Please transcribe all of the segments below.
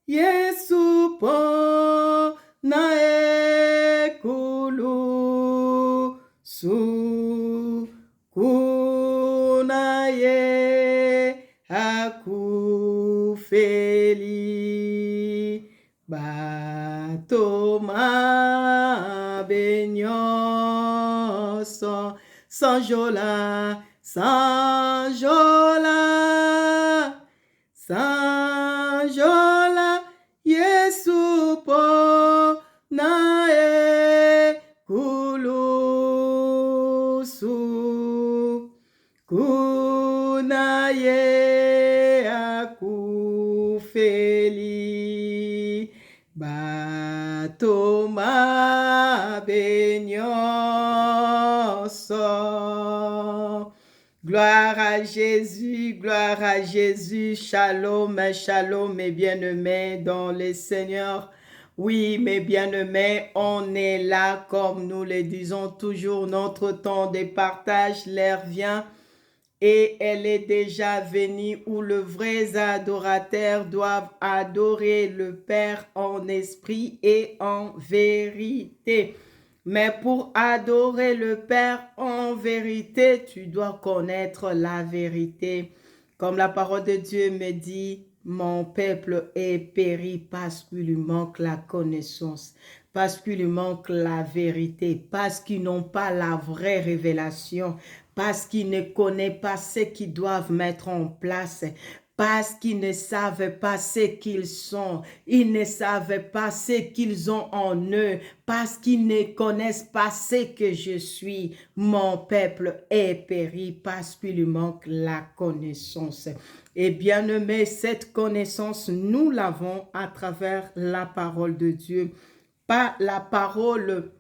Yesu po na ekulu su kunaye akufeli batoma benyoso sanjola sanjola sanjola Yesu po na ekulusu kunaye akufeli batoma benyoso. Gloire à Jésus, shalom, shalom, mes bien-aimés dans le Seigneur. Oui, mes bien-aimés, on est là, comme nous le disons toujours, notre temps de partage, l'heure vient et elle est déjà venue où les vrais adorateurs doivent adorer le Père en esprit et en vérité. Mais pour adorer le Père en vérité, tu dois connaître la vérité. Comme la parole de Dieu me dit, mon peuple est péri parce qu'il lui manque la connaissance, parce qu'il lui manque la vérité, parce qu'ils n'ont pas la vraie révélation, parce qu'ils ne connaissent pas ce qu'ils doivent mettre en place, parce qu'ils ne savent pas ce qu'ils sont, ils ne savent pas ce qu'ils ont en eux, parce qu'ils ne connaissent pas ce que je suis. Mon peuple est péri parce qu'il lui manque la connaissance. Et bien aimé, cette connaissance, nous l'avons à travers la parole de Dieu. Pas la parole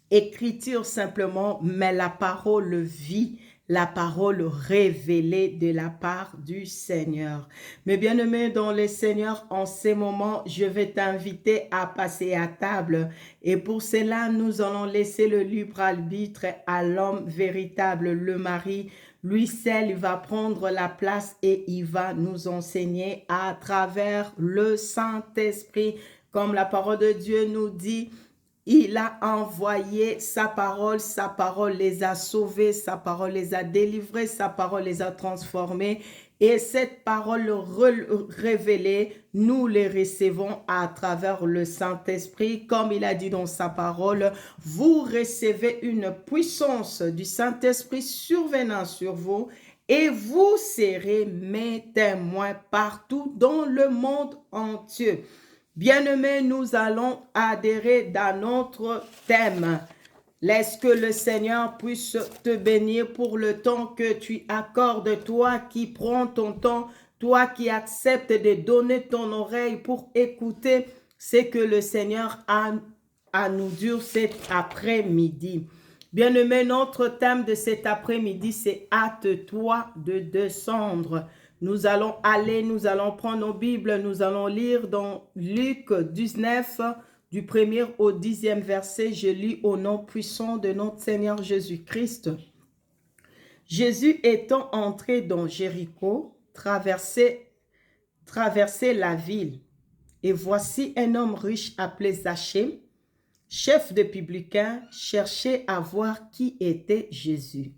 écriture simplement, mais la parole vie, la parole révélée de la part du Seigneur. Mes bien-aimés dans le Seigneur, en ces moments, je vais t'inviter à passer à table. Et pour cela, nous allons laisser le libre arbitre à l'homme véritable, le mari. Lui seul, il va prendre la place et il va nous enseigner à travers le Saint-Esprit. Comme la parole de Dieu nous dit, il a envoyé sa parole les a sauvés, sa parole les a délivrés, sa parole les a transformés. Et cette parole révélée, nous les recevons à travers le Saint-Esprit. Comme il a dit dans sa parole, vous recevez une puissance du Saint-Esprit survenant sur vous et vous serez mes témoins partout dans le monde entier. Bien-aimés, nous allons adhérer dans notre thème. Laisse que le Seigneur puisse te bénir pour le temps que tu accordes, toi qui prends ton temps, toi qui acceptes de donner ton oreille pour écouter ce que le Seigneur a à nous dire cet après-midi. Bien-aimés, notre thème de cet après-midi, c'est « Hâte-toi de descendre ». Nous allons prendre nos Bibles, nous allons lire dans Luc 19, du 1er au 10e verset. Je lis au nom puissant de notre Seigneur Jésus-Christ. Jésus étant entré dans Jéricho, traversait la ville. Et voici un homme riche appelé Zachée, chef de publicains, cherchait à voir qui était Jésus.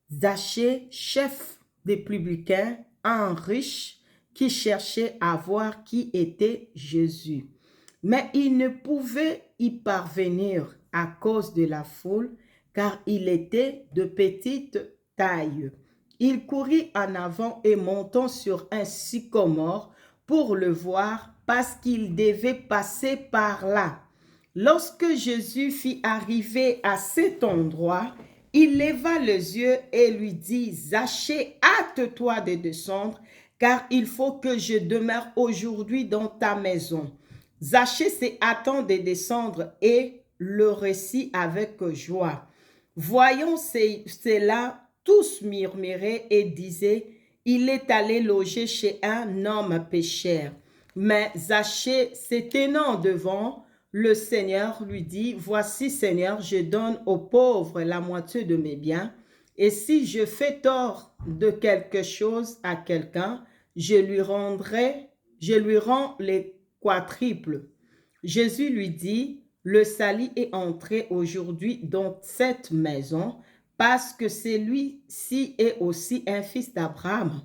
Zachée, chef des publicains, un riche qui cherchait à voir qui était Jésus. Mais il ne pouvait y parvenir à cause de la foule, car il était de petite taille. Il courut en avant et montant sur un sycomore pour le voir, parce qu'il devait passer par là. Lorsque Jésus fit arriver à cet endroit, il leva les yeux et lui dit, « Zachée, hâte-toi de descendre, car il faut que je demeure aujourd'hui dans ta maison. » Zachée s'est hâtant de descendre et le récit avec joie. Voyant cela, tous murmuraient et disaient, « Il est allé loger chez un homme pécheur. » Mais Zachée, se tenant devant, le Seigneur lui dit, « Voici, Seigneur, je donne aux pauvres la moitié de mes biens, et si je fais tort de quelque chose à quelqu'un, je je lui rends les quadruples. Jésus lui dit, le salut est entré aujourd'hui dans cette maison parce que celui-ci est aussi un fils d'Abraham.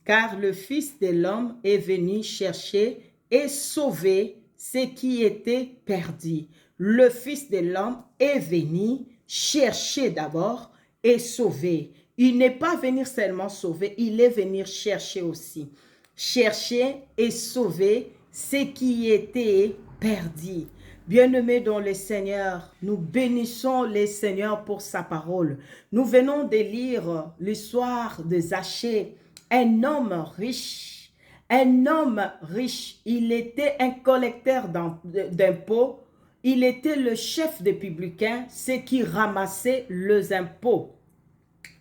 Car le Fils de l'homme est venu chercher et sauver ce qui était perdu. Le Fils de l'homme est venu chercher d'abord et sauver. Il n'est pas venu seulement sauver, il est venu chercher aussi. Chercher et sauver ce qui était perdu. Bien-aimés dans le Seigneur, nous bénissons le Seigneur pour sa parole. Nous venons de lire l'histoire de Zachée, un homme riche. Un homme riche, il était un collecteur d'impôts. Il était le chef des publicains, ceux qui ramassaient les impôts.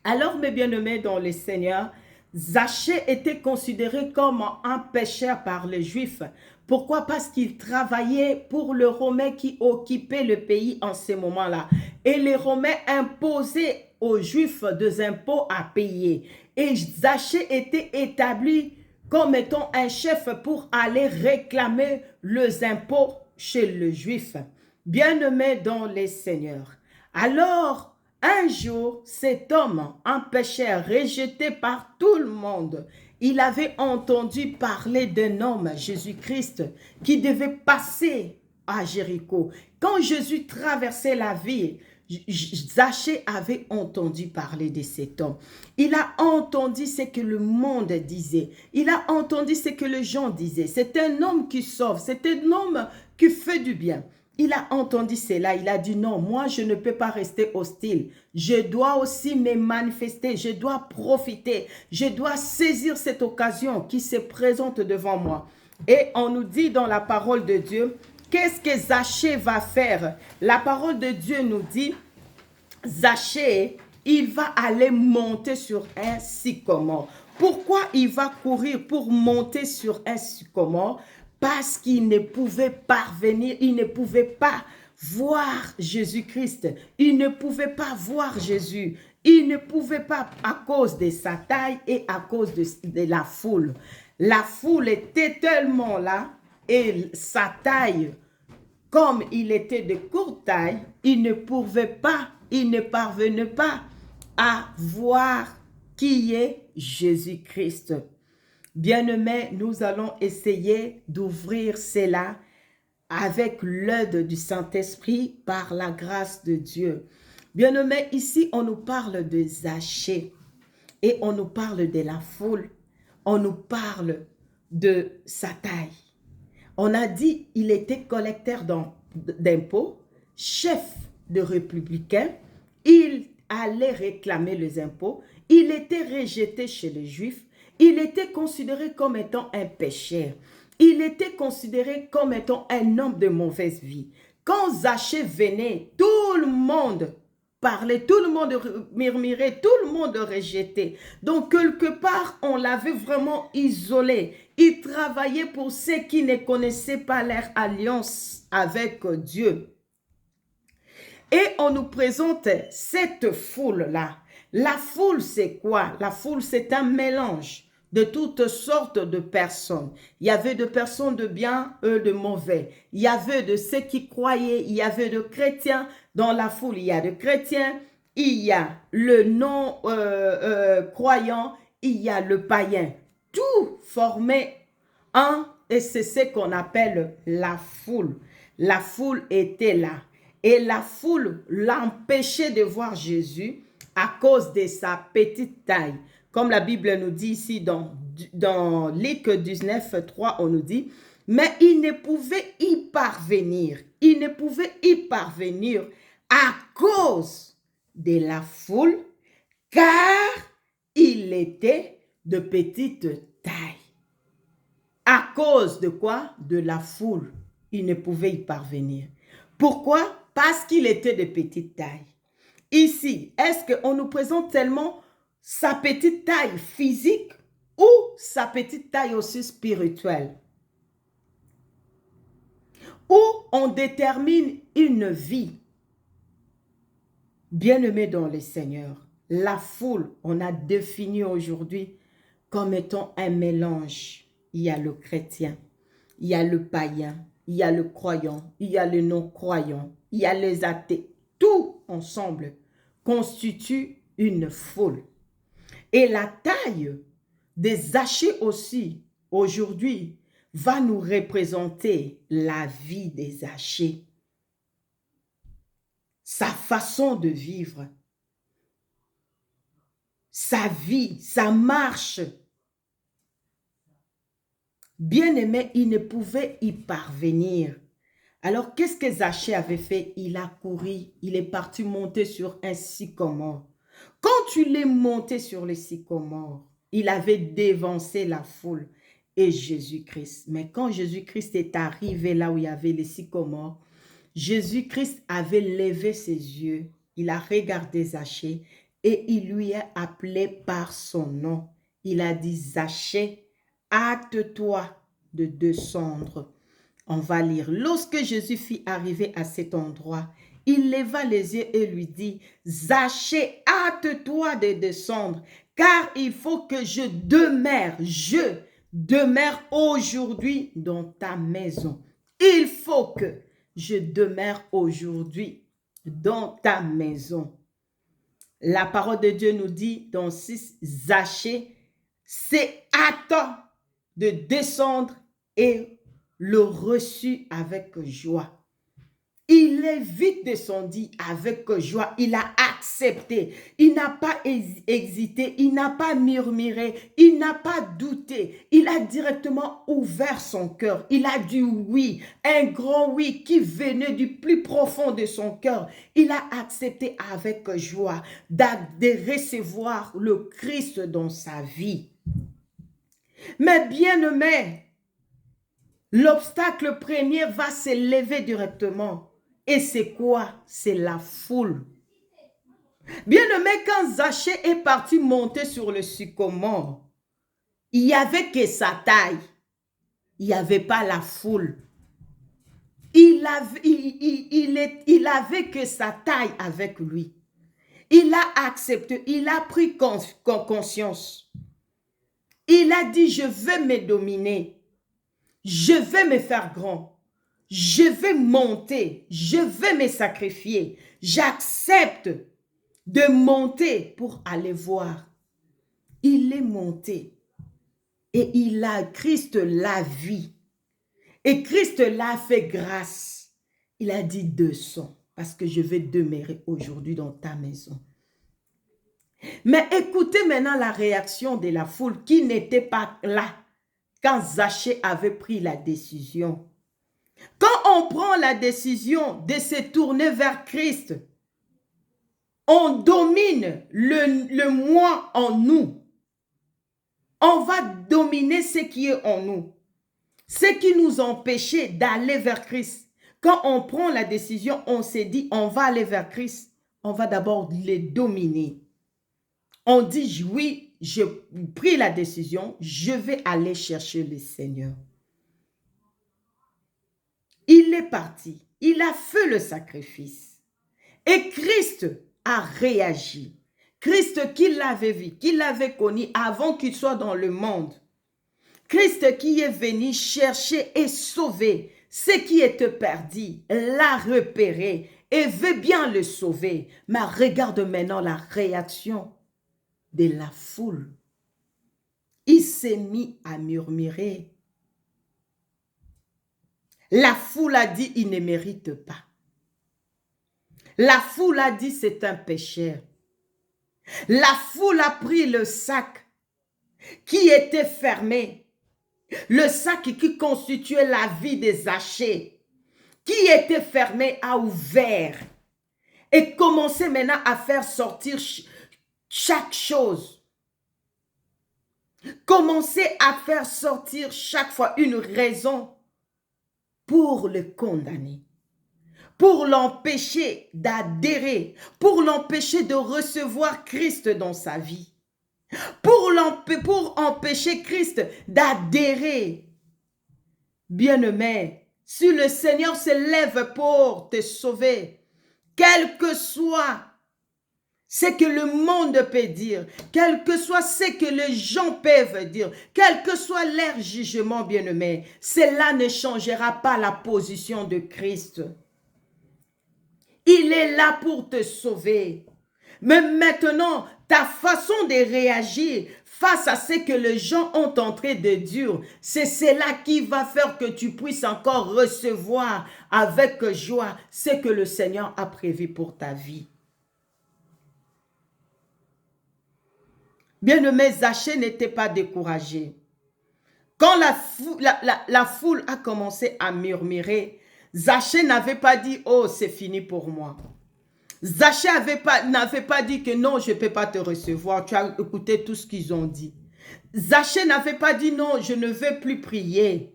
Alors, mes bien-aimés dans le Seigneur, Zachée était considéré comme un pécheur par les Juifs. Pourquoi? Parce qu'il travaillait pour le Romain qui occupait le pays en ce moment-là. Et les Romains imposaient aux Juifs des impôts à payer. Et Zachée était établi comme étant un chef pour aller réclamer les impôts chez le Juif. Bien-aimé dans les Seigneurs. Alors, un jour, cet homme, un pécheur rejeté par tout le monde, il avait entendu parler d'un homme, Jésus-Christ, qui devait passer à Jéricho. Quand Jésus traversait la ville, Zachée avait entendu parler de cet homme. Il a entendu ce que le monde disait. Il a entendu ce que les gens disaient. C'est un homme qui sauve. C'est un homme qui fait du bien. Il a entendu cela, il a dit non, moi je ne peux pas rester hostile. Je dois aussi me manifester, je dois profiter, je dois saisir cette occasion qui se présente devant moi. Et on nous dit dans la parole de Dieu, qu'est-ce que Zachée va faire? La parole de Dieu nous dit, Zachée, il va aller monter sur un sycomore. Pourquoi il va courir pour monter sur un sycomore? Parce qu'il ne pouvait parvenir, il ne pouvait pas voir Jésus-Christ. Il ne pouvait pas voir Jésus. Il ne pouvait pas à cause de sa taille et à cause de la foule. La foule était tellement là et sa taille, comme il était de courte taille, il ne parvenait pas à voir qui est Jésus-Christ. Bien-aimés, nous allons essayer d'ouvrir cela avec l'aide du Saint-Esprit par la grâce de Dieu. Bien-aimés, ici, on nous parle de Zachée et on nous parle de la foule. On nous parle de sa taille. On a dit qu'il était collecteur d'impôts, chef de républicains. Il allait réclamer les impôts. Il était rejeté chez les Juifs. Il était considéré comme étant un pécheur. Il était considéré comme étant un homme de mauvaise vie. Quand Zachée venait, tout le monde parlait, tout le monde murmurait, tout le monde rejetait. Donc, quelque part, on l'avait vraiment isolé. Il travaillait pour ceux qui ne connaissaient pas leur alliance avec Dieu. Et on nous présente cette foule-là. La foule, c'est quoi? La foule, c'est un mélange de toutes sortes de personnes. Il y avait de personnes de bien et de mauvais. Il y avait de ceux qui croyaient, il y avait de chrétiens dans la foule. Il y a de chrétiens, il y a le non-croyant, il y a le païen. Tout formait un, et c'est ce qu'on appelle la foule. La foule était là. Et la foule l'empêchait de voir Jésus à cause de sa petite taille. Comme la Bible nous dit ici dans Luc 19, 3, on nous dit, mais il ne pouvait y parvenir. Il ne pouvait y parvenir à cause de la foule, car il était de petite taille. À cause de quoi? De la foule. Il ne pouvait y parvenir. Pourquoi? Parce qu'il était de petite taille. Ici, est-ce qu'on nous présente tellement sa petite taille physique ou sa petite taille aussi spirituelle? Où on détermine une vie. Bien-aimé dans le Seigneur, la foule, on a défini aujourd'hui comme étant un mélange il y a le chrétien, il y a le païen, il y a le croyant, il y a le non-croyant, il y a les athées. Tout ensemble constitue une foule. Et la taille des Zachée aussi, aujourd'hui, va nous représenter la vie des Zachée, sa façon de vivre, sa vie, sa marche. Bien-aimé, il ne pouvait y parvenir. Alors, qu'est-ce que Zachée avait fait? Il a couru, il est parti monter sur un sycomore. Quand il est monté sur le sycomore, il avait dévancé la foule et Jésus-Christ. Mais quand Jésus-Christ est arrivé là où il y avait les sycomores, Jésus-Christ avait levé ses yeux, il a regardé Zachée et il lui a appelé par son nom. Il a dit, Zachée, hâte-toi de descendre. On va lire. Lorsque Jésus fit arriver à cet endroit, il leva les yeux et lui dit, Zachée, hâte-toi de descendre, car il faut que je demeure aujourd'hui dans ta maison. Il faut que je demeure aujourd'hui dans ta maison. La parole de Dieu nous dit dans 6, Zachée s'est hâté de descendre et le reçut avec joie. Il est vite descendu avec joie. Il a accepté. Il n'a pas hésité. Il n'a pas murmuré. Il n'a pas douté. Il a directement ouvert son cœur. Il a dit oui. Un grand oui qui venait du plus profond de son cœur. Il a accepté avec joie de recevoir le Christ dans sa vie. Mais bien-aimé, l'obstacle premier va se lever directement. Et c'est quoi? C'est la foule. Bien-aimé, quand Zachée est parti monter sur le sycomore, il n'y avait que sa taille. Il n'y avait pas la foule. Il avait que sa taille avec lui. Il a accepté, il a pris conscience. Il a dit, je vais me dominer. Je vais me faire grand. Je vais monter. Je vais me sacrifier. J'accepte de monter pour aller voir. Il est monté. Et Christ l'a vu. Et Christ l'a fait grâce. Il a dit descends parce que je vais demeurer aujourd'hui dans ta maison. Mais écoutez maintenant la réaction de la foule qui n'était pas là quand Zachée avait pris la décision. Quand on prend la décision de se tourner vers Christ, on domine le moi en nous. On va dominer ce qui est en nous. Ce qui nous empêchait d'aller vers Christ. Quand on prend la décision, on s'est dit, on va aller vers Christ. On va d'abord les dominer. On dit, oui, j'ai pris la décision, je vais aller chercher le Seigneur. Il est parti. Il a fait le sacrifice. Et Christ a réagi. Christ qui l'avait vu, qui l'avait connu avant qu'il soit dans le monde. Christ qui est venu chercher et sauver ce qui était perdu, l'a repéré et veut bien le sauver. Mais regarde maintenant la réaction de la foule. Il s'est mis à murmurer. La foule a dit, il ne mérite pas. La foule a dit, c'est un pécheur. La foule a pris le sac qui était fermé. Le sac qui constituait la vie des Zachée, qui était fermé, a ouvert. Et commençait maintenant à faire sortir chaque chose. Commençait à faire sortir chaque fois une raison pour le condamner, pour l'empêcher d'adhérer, pour l'empêcher de recevoir Christ dans sa vie, pour empêcher Christ d'adhérer. Bien-aimé, si le Seigneur se lève pour te sauver, quelle que soit ce que le monde peut dire, quel que soit ce que les gens peuvent dire, quel que soit leur jugement, bien-aimé, cela ne changera pas la position de Christ. Il est là pour te sauver. Mais maintenant, ta façon de réagir face à ce que les gens ont en train de dire, c'est cela qui va faire que tu puisses encore recevoir avec joie ce que le Seigneur a prévu pour ta vie. Bien-aimé, Zachée n'était pas découragé. Quand la foule a commencé à murmurer, Zachée n'avait pas dit « Oh, c'est fini pour moi ». Zachée n'avait pas dit que non, je ne peux pas te recevoir. Tu as écouté tout ce qu'ils ont dit. Zachée n'avait pas dit non, je ne veux plus prier.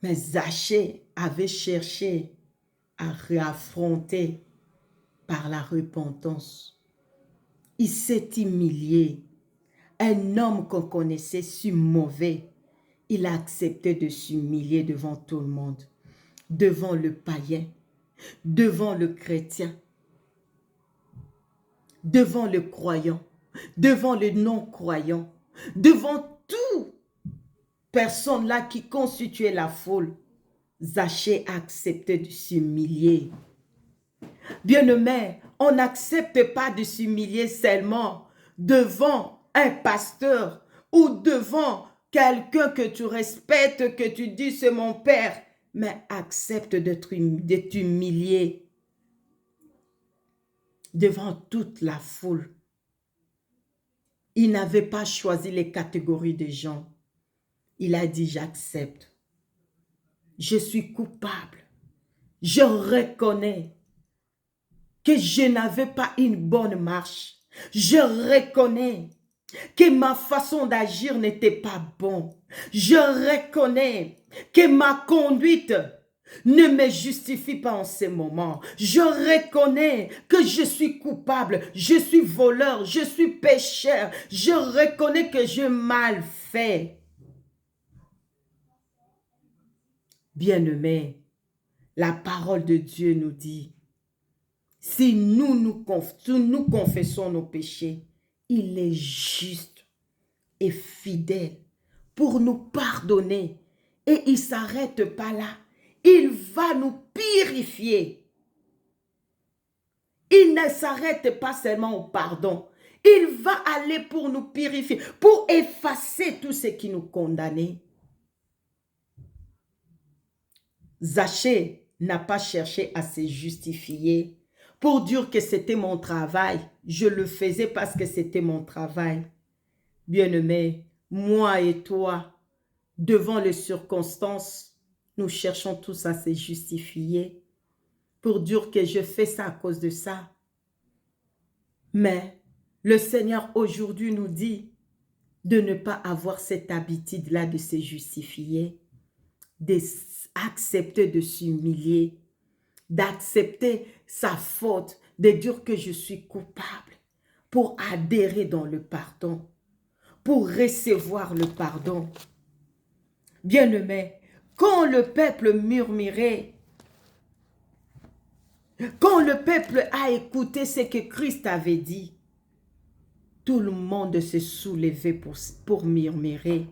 Mais Zachée avait cherché à réaffronter par la repentance. Il s'est humilié. Un homme qu'on connaissait si mauvais, il a accepté de s'humilier devant tout le monde, devant le païen, devant le chrétien, devant le croyant, devant le non-croyant, devant toute personne là qui constituait la foule. Zachée a accepté de s'humilier. Bien-aimé, on n'accepte pas de s'humilier seulement devant un pasteur ou devant quelqu'un que tu respectes, que tu dis c'est mon père, mais accepte de t'humilier devant toute la foule. Il n'avait pas choisi les catégories de gens. Il a dit j'accepte. Je suis coupable. Je reconnais que je n'avais pas une bonne marche. Je reconnais que ma façon d'agir n'était pas bonne. Je reconnais que ma conduite ne me justifie pas en ce moment. Je reconnais que je suis coupable, je suis voleur, je suis pécheur. Je reconnais que j'ai mal fait. Bien-aimés, la parole de Dieu nous dit, si nous confessons nos péchés, il est juste et fidèle pour nous pardonner. Et il ne s'arrête pas là. Il va nous purifier. Il ne s'arrête pas seulement au pardon. Il va aller pour nous purifier, pour effacer tout ce qui nous condamnait. Zachée n'a pas cherché à se justifier pour dire que c'était mon travail. Je le faisais parce que c'était mon travail. Bien-aimé, moi et toi, devant les circonstances, nous cherchons tous à se justifier pour dire que je fais ça à cause de ça. Mais le Seigneur aujourd'hui nous dit de ne pas avoir cette habitude-là de se justifier, d'accepter de s'humilier, d'accepter sa faute, de dire que je suis coupable, pour adhérer dans le pardon, pour recevoir le pardon. Bien-aimé, quand le peuple murmurait, quand le peuple a écouté ce que Christ avait dit, tout le monde se soulevait pour murmurer.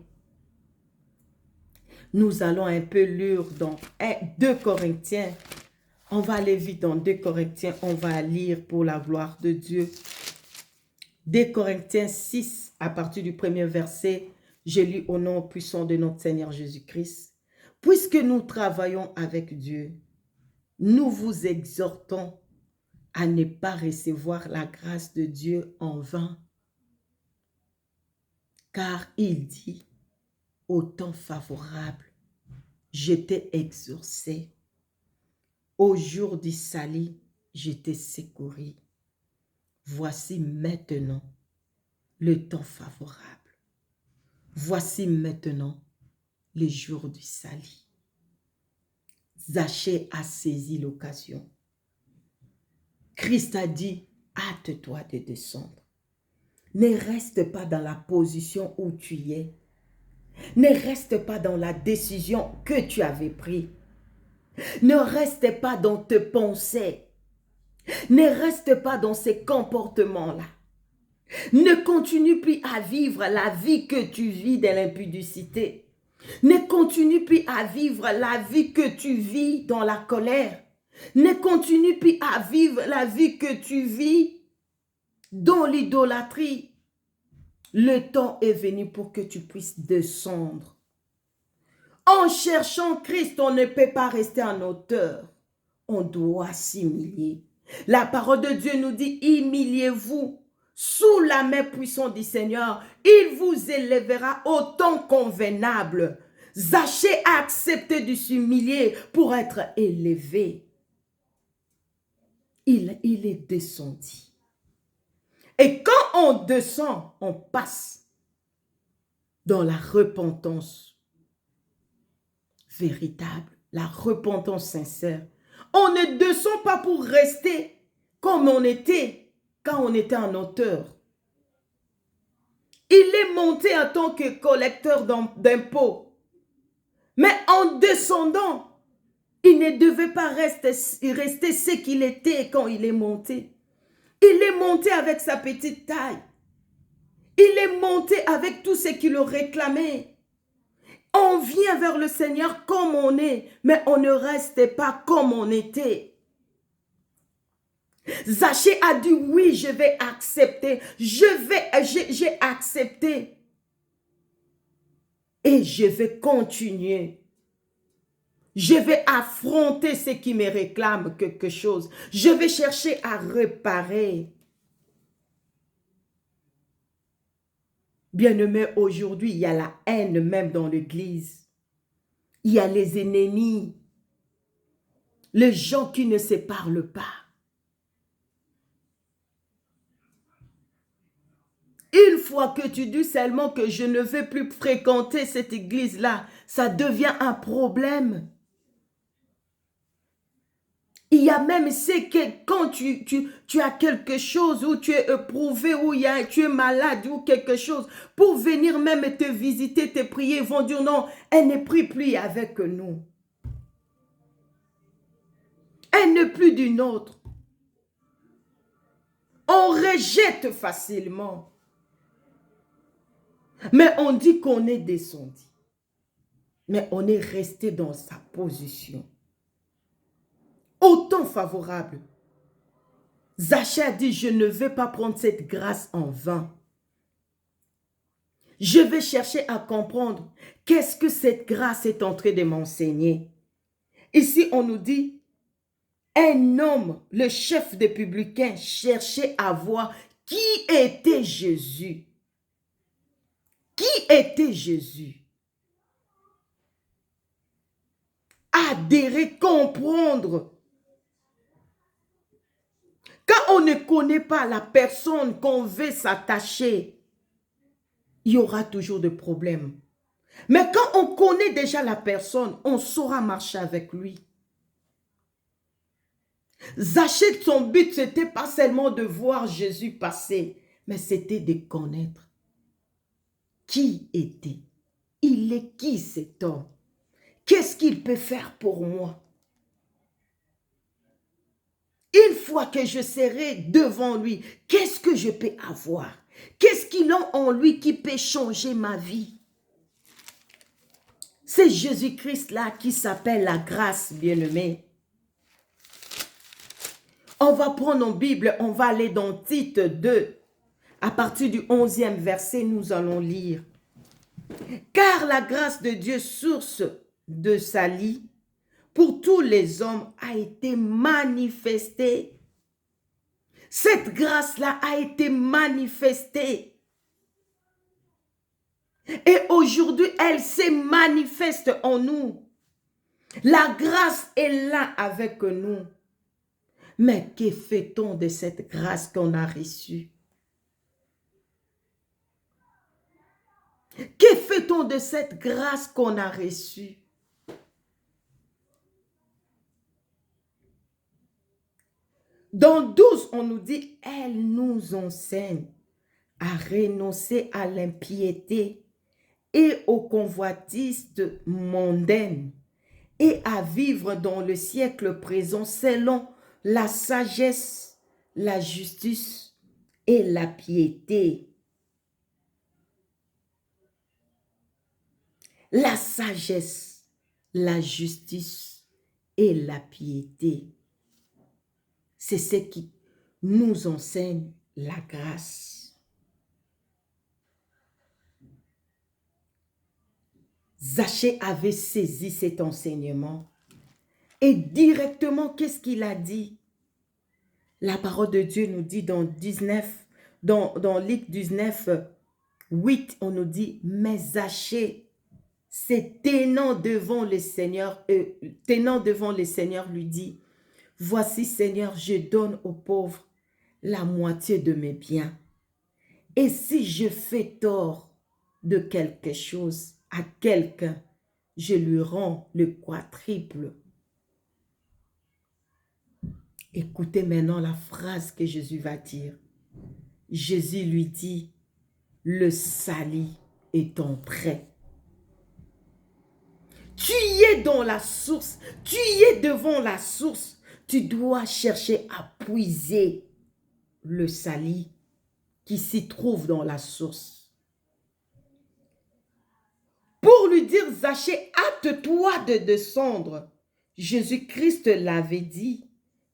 Nous allons un peu lire dans 2 Corinthiens. On va aller vite dans 2 Corinthiens. On va lire pour la gloire de Dieu. 2 Corinthiens 6, à partir du premier verset, je lis au nom puissant de notre Seigneur Jésus-Christ. Puisque nous travaillons avec Dieu, nous vous exhortons à ne pas recevoir la grâce de Dieu en vain. Car il dit, au temps favorable, je t'ai exaucé. Au jour du salut, je t'ai secouru. Voici maintenant le temps favorable. Voici maintenant le jour du salut. Zachée a saisi l'occasion. Christ a dit, hâte-toi de descendre. Ne reste pas dans la position où tu es. Ne reste pas dans la décision que tu avais prise. Ne reste pas dans tes pensées. Ne reste pas dans ces comportements-là. Ne continue plus à vivre la vie que tu vis dans l'impudicité. Ne continue plus à vivre la vie que tu vis dans la colère. Ne continue plus à vivre la vie que tu vis dans l'idolâtrie. Le temps est venu pour que tu puisses descendre. En cherchant Christ, on ne peut pas rester en hauteur. On doit s'humilier. La parole de Dieu nous dit, humiliez-vous sous la main puissante du Seigneur. Il vous élèvera au temps convenable. Zachée a accepté de s'humilier pour être élevé. Il est descendu. Et quand on descend, on passe dans la repentance véritable, la repentance sincère. On ne descend pas pour rester comme on était quand on était en hauteur. Il est monté en tant que collecteur d'impôts. Mais en descendant, il ne devait pas rester ce qu'il était quand il est monté. Il est monté avec sa petite taille. Il est monté avec tout ce qu'il réclamait. On vient vers le Seigneur comme on est, mais on ne reste pas comme on était. Zachée a dit, oui, je vais accepter. J'ai accepté. Et je vais continuer. Je vais affronter ce qui me réclame quelque chose. Je vais chercher à réparer. Bien-aimés, aujourd'hui, il y a la haine même dans l'église. Il y a les ennemis. Les gens qui ne se parlent pas. Une fois que tu dis seulement que je ne vais plus fréquenter cette église-là, ça devient un problème. Il y a même c'est que quand tu as quelque chose où tu es éprouvé, où tu es malade ou quelque chose, pour venir même te visiter, te prier, ils vont dire non, elle ne prie plus avec nous. Elle n'est plus d'une autre. On rejette facilement. Mais on dit qu'on est descendu. Mais on est resté dans sa position. Autant favorable. Zachée a dit, je ne vais pas prendre cette grâce en vain. Je vais chercher à comprendre qu'est-ce que cette grâce est en train de m'enseigner. Ici, on nous dit, un homme, le chef des publicains, cherchait à voir qui était Jésus. Qui était Jésus? Adhérer, comprendre. Quand on ne connaît pas la personne qu'on veut s'attacher, il y aura toujours des problèmes. Mais quand on connaît déjà la personne, on saura marcher avec lui. Zachée, son but, ce n'était pas seulement de voir Jésus passer, mais c'était de connaître qui était. Il est qui cet homme? Qu'est-ce qu'il peut faire pour moi? Une fois que je serai devant lui, qu'est-ce que je peux avoir? Qu'est-ce qu'il a en lui qui peut changer ma vie? C'est Jésus-Christ là qui s'appelle la grâce, bien-aimé. On va prendre en Bible, on va aller dans Tite 2. À partir du 11e verset, nous allons lire. Car la grâce de Dieu, source de salut, pour tous les hommes a été manifestée. Cette grâce-là a été manifestée. Et aujourd'hui, elle se manifeste en nous. La grâce est là avec nous. Mais que fait-on de cette grâce qu'on a reçue? Que fait-on de cette grâce qu'on a reçue? Dans 12, on nous dit, elle nous enseigne à renoncer à l'impiété et aux convoitises mondaines et à vivre dans le siècle présent selon la sagesse, la justice et la piété. La sagesse, la justice et la piété. C'est ce qui nous enseigne la grâce. Zachée avait saisi cet enseignement et directement, qu'est-ce qu'il a dit? La parole de Dieu nous dit dans Luc 19, 8, on nous dit, mais Zachée, c'est tenant devant le Seigneur, lui dit, voici Seigneur, je donne aux pauvres la moitié de mes biens. Et si je fais tort de quelque chose à quelqu'un, je lui rends le quadruple. Écoutez maintenant la phrase que Jésus va dire. Jésus lui dit, le salut est entré. Tu y es dans la source, tu y es devant la source. Tu dois chercher à puiser le salut qui s'y trouve dans la source. Pour lui dire, Zachée, hâte-toi de descendre. Jésus-Christ l'avait dit,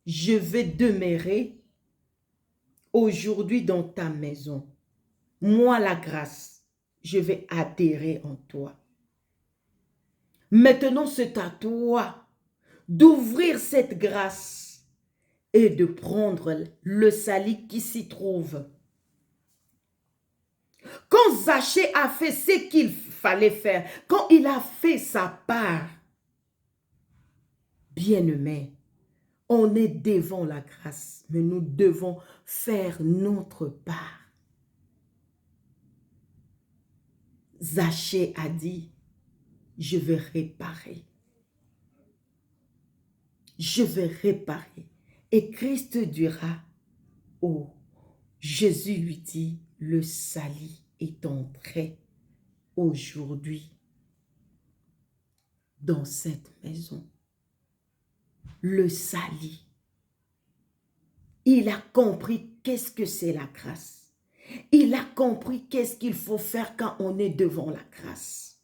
je vais demeurer aujourd'hui dans ta maison. Moi, la grâce, je vais adhérer en toi. Maintenant, c'est à toi d'ouvrir cette grâce et de prendre le salut qui s'y trouve. Quand Zachée a fait ce qu'il fallait faire, quand il a fait sa part, bien-aimé, on est devant la grâce, mais nous devons faire notre part. Zachée a dit, je vais réparer. Je vais réparer. Et Christ dira, oh, Jésus lui dit, le salut est entré aujourd'hui dans cette maison. Le salut. Il a compris qu'est-ce que c'est la grâce. Il a compris qu'est-ce qu'il faut faire quand on est devant la grâce.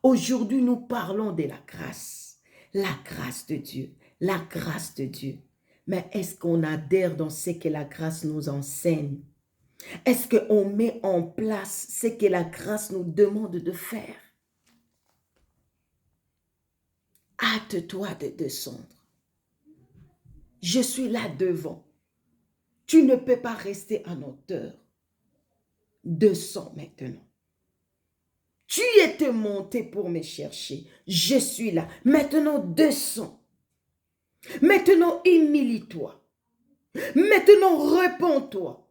Aujourd'hui, nous parlons de la grâce de Dieu, la grâce de Dieu. Mais est-ce qu'on adhère dans ce que la grâce nous enseigne? Est-ce qu'on met en place ce que la grâce nous demande de faire? Hâte-toi de descendre. Je suis là devant. Tu ne peux pas rester en hauteur. Descends maintenant. Tu étais monté pour me chercher. Je suis là. Maintenant, descends. Maintenant, humilie-toi. Maintenant, réponds-toi.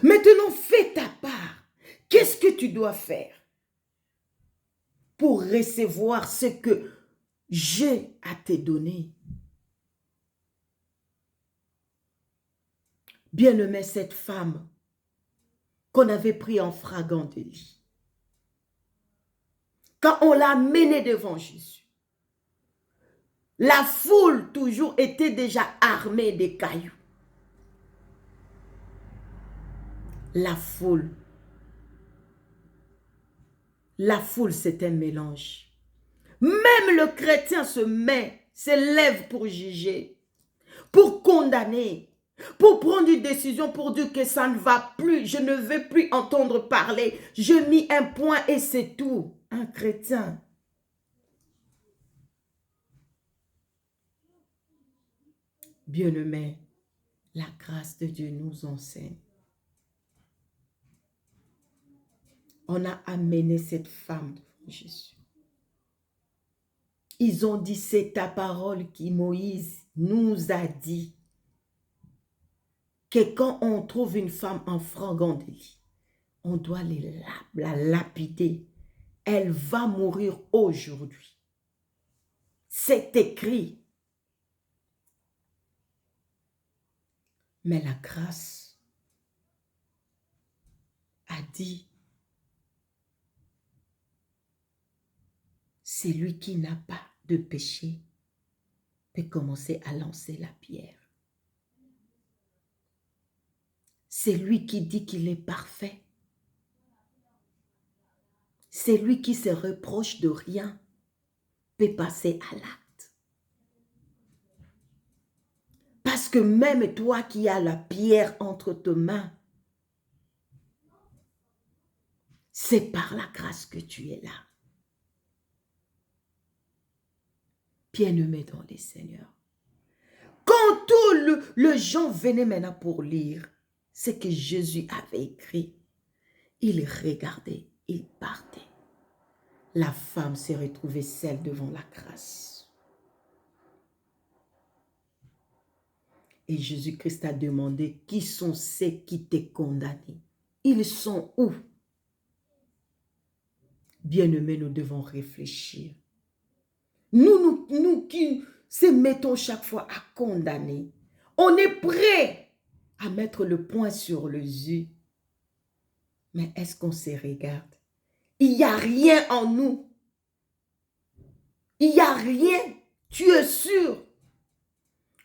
Maintenant, fais ta part. Qu'est-ce que tu dois faire pour recevoir ce que j'ai à te donner? Bien-aimée, cette femme qu'on avait pris en flagrant délit, quand on l'a menée devant Jésus, la foule toujours était déjà armée de cailloux. La foule, c'est un mélange. Même le chrétien se lève pour juger, pour condamner, pour prendre une décision, pour dire que ça ne va plus, je ne veux plus entendre parler. Je mis un point et c'est tout. Un chrétien. Bien-aimé, la grâce de Dieu nous enseigne. On a amené cette femme devant Jésus. Ils ont dit, c'est ta parole qui Moïse nous a dit que quand on trouve une femme en flagrant délit, on doit la lapider. Elle va mourir aujourd'hui. C'est écrit. Mais la grâce a dit, c'est lui qui n'a pas de péché, peut commencer à lancer la pierre. C'est lui qui dit qu'il est parfait. C'est lui qui se reproche de rien, peut passer à l'acte. Parce que même toi qui as la pierre entre tes mains, c'est par la grâce que tu es là. Bien-aimé dans les Seigneurs. Quand tout le gens venait maintenant pour lire ce que Jésus avait écrit, il regardait, il partait. La femme s'est retrouvée seule devant la grâce. Et Jésus-Christ a demandé, qui sont ceux qui t'ont condamné? Ils sont où? Bien-aimés, nous devons réfléchir. Nous qui se mettons chaque fois à condamner, on est prêt à mettre le poing sur les yeux. Mais est-ce qu'on se regarde? Il n'y a rien en nous. Il n'y a rien. Tu es sûr.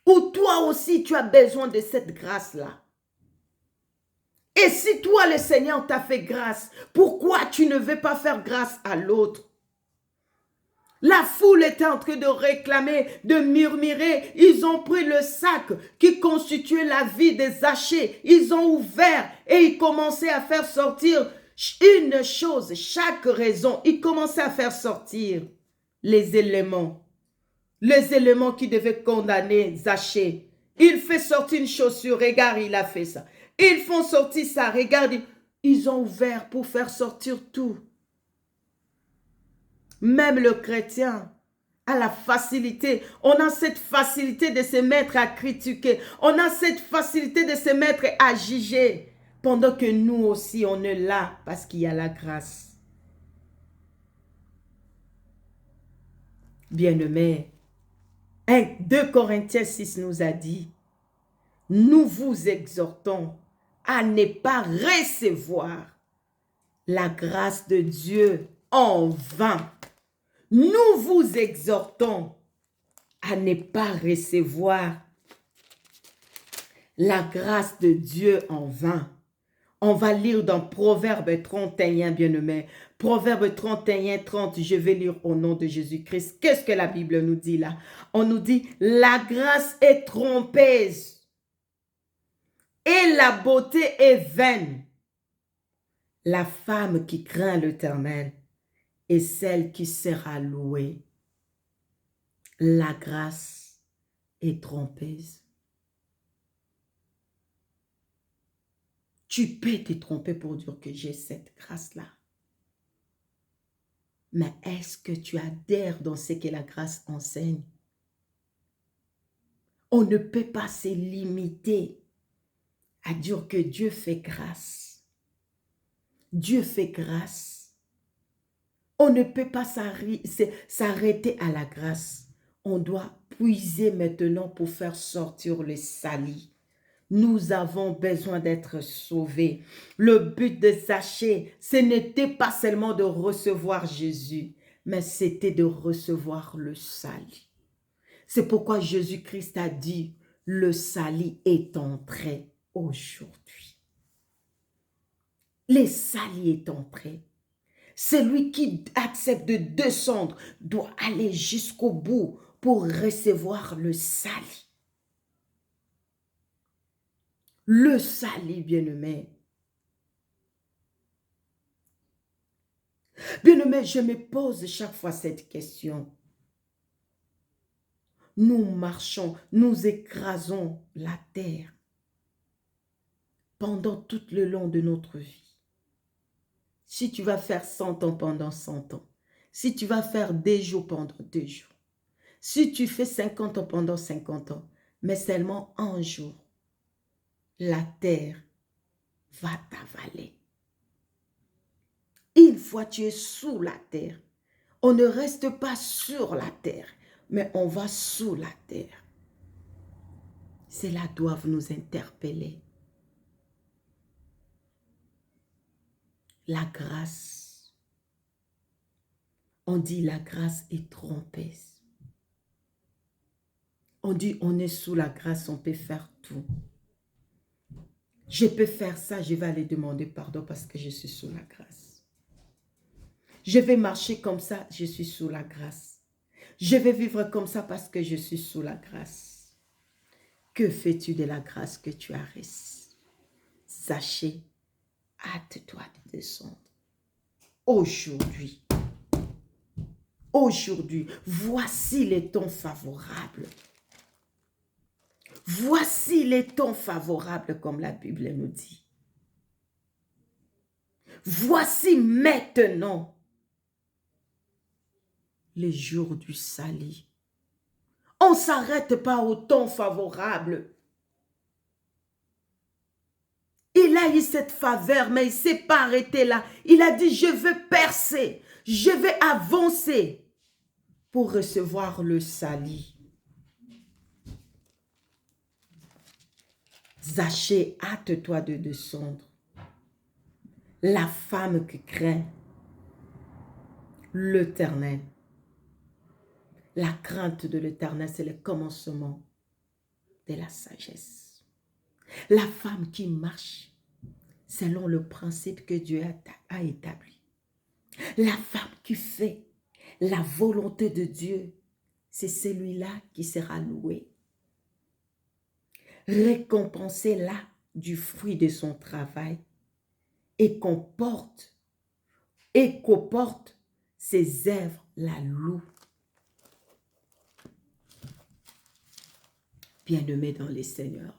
Ou toi aussi, tu as besoin de cette grâce-là. Et si toi, le Seigneur t'a fait grâce, pourquoi tu ne veux pas faire grâce à l'autre? La foule était en train de réclamer, de murmurer. Ils ont pris le sac qui constituait la vie des Zachée. Ils ont ouvert et ils commençaient à faire sortir une chose, chaque raison. Ils commençaient à faire sortir les éléments. Les éléments qui devaient condamner Zachée. Il fait sortir une chaussure. Regarde, il a fait ça. Ils font sortir ça. Regarde, ils ont ouvert pour faire sortir tout. Même le chrétien a la facilité. On a cette facilité de se mettre à critiquer. On a cette facilité de se mettre à juger. Pendant que nous aussi, on est là parce qu'il y a la grâce. Bien-aimés, 2 Corinthiens 6 nous a dit, nous vous exhortons à ne pas recevoir la grâce de Dieu en vain. Nous vous exhortons à ne pas recevoir la grâce de Dieu en vain. On va lire dans Proverbe 31, bien-aimés. Proverbe 31, 30, je vais lire au nom de Jésus-Christ. Qu'est-ce que la Bible nous dit là? On nous dit, la grâce est trompeuse et la beauté est vaine. La femme qui craint l'Éternel est celle qui sera louée. La grâce est trompeuse. Tu peux te tromper pour dire que j'ai cette grâce-là. Mais est-ce que tu adhères dans ce que la grâce enseigne? On ne peut pas se limiter à dire que Dieu fait grâce. Dieu fait grâce. On ne peut pas s'arrêter à la grâce. On doit puiser maintenant pour faire sortir les salis. Nous avons besoin d'être sauvés. Le but de Zachée, ce n'était pas seulement de recevoir Jésus, mais c'était de recevoir le salut. C'est pourquoi Jésus-Christ a dit, le salut est entré aujourd'hui. Le salut est entré. Celui qui accepte de descendre doit aller jusqu'au bout pour recevoir le salut. Le salut, bien-aimé. Bien-aimé, je me pose chaque fois cette question. Nous marchons, nous écrasons la terre pendant tout le long de notre vie. Si tu vas faire 100 ans pendant 100 ans, si tu vas faire 2 jours pendant 2 jours, si tu fais 50 ans pendant 50 ans, mais seulement un jour, la terre va t'avaler. Une fois tu es sous la terre, on ne reste pas sur la terre, mais on va sous la terre. Cela doit nous interpeller. La grâce. On dit la grâce est trompeuse. On dit, on est sous la grâce, on peut faire tout. Je peux faire ça, je vais aller demander pardon parce que je suis sous la grâce. Je vais marcher comme ça, je suis sous la grâce. Je vais vivre comme ça parce que je suis sous la grâce. Que fais-tu de la grâce que tu as reçue? Sachez, hâte-toi de descendre. Aujourd'hui, voici les temps favorables. Voici les temps favorables comme la Bible nous dit. Voici maintenant les jours du salut. On ne s'arrête pas au temps favorable. Il a eu cette faveur, mais il ne s'est pas arrêté là. Il a dit, je veux percer, je vais avancer pour recevoir le salut. Zachée, hâte-toi de descendre. La femme qui craint l'Éternel. La crainte de l'Éternel, c'est le commencement de la sagesse. La femme qui marche selon le principe que Dieu a établi. La femme qui fait la volonté de Dieu, c'est celui-là qui sera loué. Récompensé là du fruit de son travail et qu'au porte ses œuvres la louent. Bien-aimé dans le Seigneur,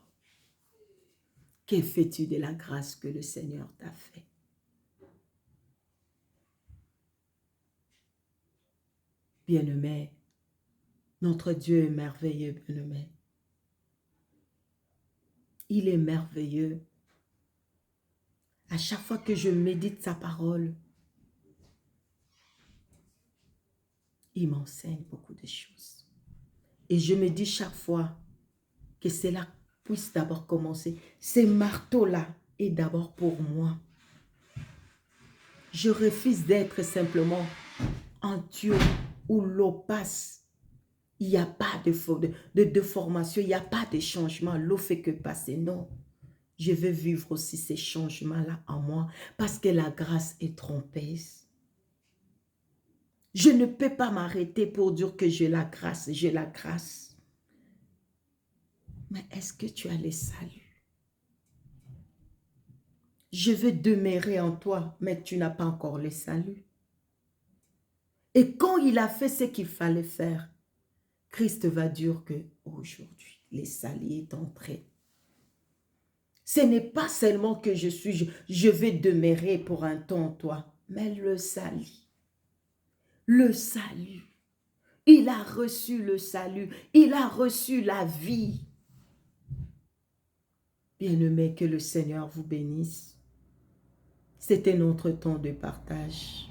que fais-tu de la grâce que le Seigneur t'a fait? Bien-aimé, notre Dieu est merveilleux, bien-aimé. Il est merveilleux. À chaque fois que je médite sa parole, il m'enseigne beaucoup de choses. Et je me dis chaque fois que cela puisse d'abord commencer. Ce marteau-là est d'abord pour moi. Je refuse d'être simplement un tuyau où l'eau passe. Il n'y a pas de déformation, il n'y a pas de changement. L'eau fait que passer. Non. Je veux vivre aussi ces changements-là en moi parce que la grâce est trompeuse. Je ne peux pas m'arrêter pour dire que j'ai la grâce, Mais est-ce que tu as le salut? Je veux demeurer en toi, mais tu n'as pas encore le salut. Et quand il a fait ce qu'il fallait faire, Christ va dire que aujourd'hui, le salut est entré. Ce n'est pas seulement que je vais demeurer pour un temps en toi, mais le salut. Le salut. Il a reçu le salut. Il a reçu la vie. Bien-aimés, que le Seigneur vous bénisse. C'était notre temps de partage.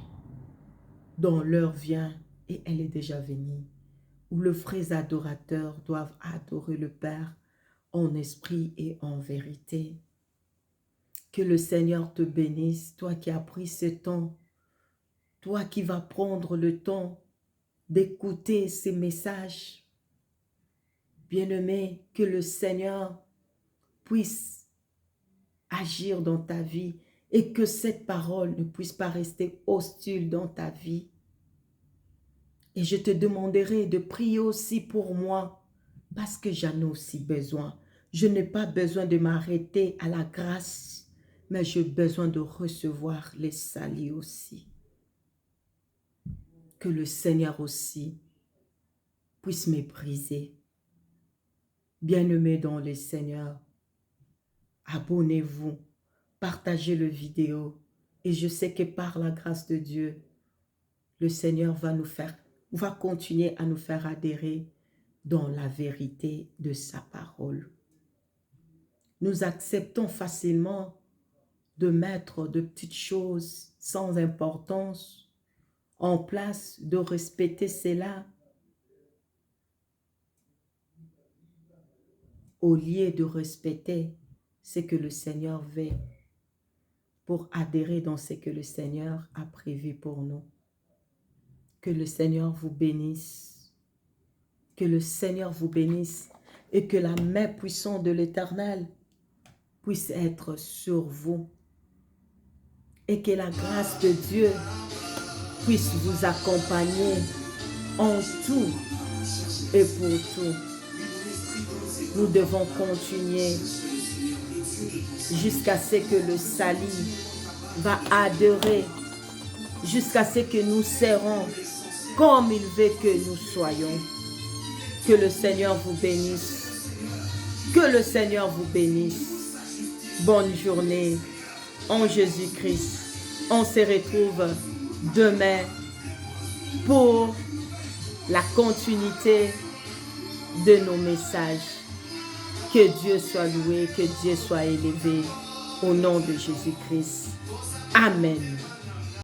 Dont l'heure vient et elle est déjà venue. Où les vrais adorateurs doivent adorer le Père en esprit et en vérité. Que le Seigneur te bénisse, toi qui as pris ce temps, toi qui vas prendre le temps d'écouter ces messages. Bien-aimé, que le Seigneur puisse agir dans ta vie et que cette parole ne puisse pas rester hostile dans ta vie. Et je te demanderai de prier aussi pour moi parce que j'en ai aussi besoin. Je n'ai pas besoin de m'arrêter à la grâce, mais j'ai besoin de recevoir les saluts aussi. Que le Seigneur aussi puisse me briser. Bien-aimés dans le Seigneur, abonnez-vous, partagez le vidéo et je sais que par la grâce de Dieu, le Seigneur va continuer à nous faire adhérer dans la vérité de sa parole. Nous acceptons facilement de mettre de petites choses sans importance en place, de respecter cela au lieu de respecter ce que le Seigneur veut pour adhérer dans ce que le Seigneur a prévu pour nous. Que le Seigneur vous bénisse. Que le Seigneur vous bénisse et que la main puissante de l'Éternel puisse être sur vous. Et que la grâce de Dieu puisse vous accompagner en tout et pour tout. Nous devons continuer jusqu'à ce que le salut va adorer, jusqu'à ce que nous serons comme il veut que nous soyons. Que le Seigneur vous bénisse. Que le Seigneur vous bénisse. Bonne journée en Jésus-Christ. On se retrouve demain pour la continuité de nos messages. Que Dieu soit loué, que Dieu soit élevé au nom de Jésus-Christ. Amen.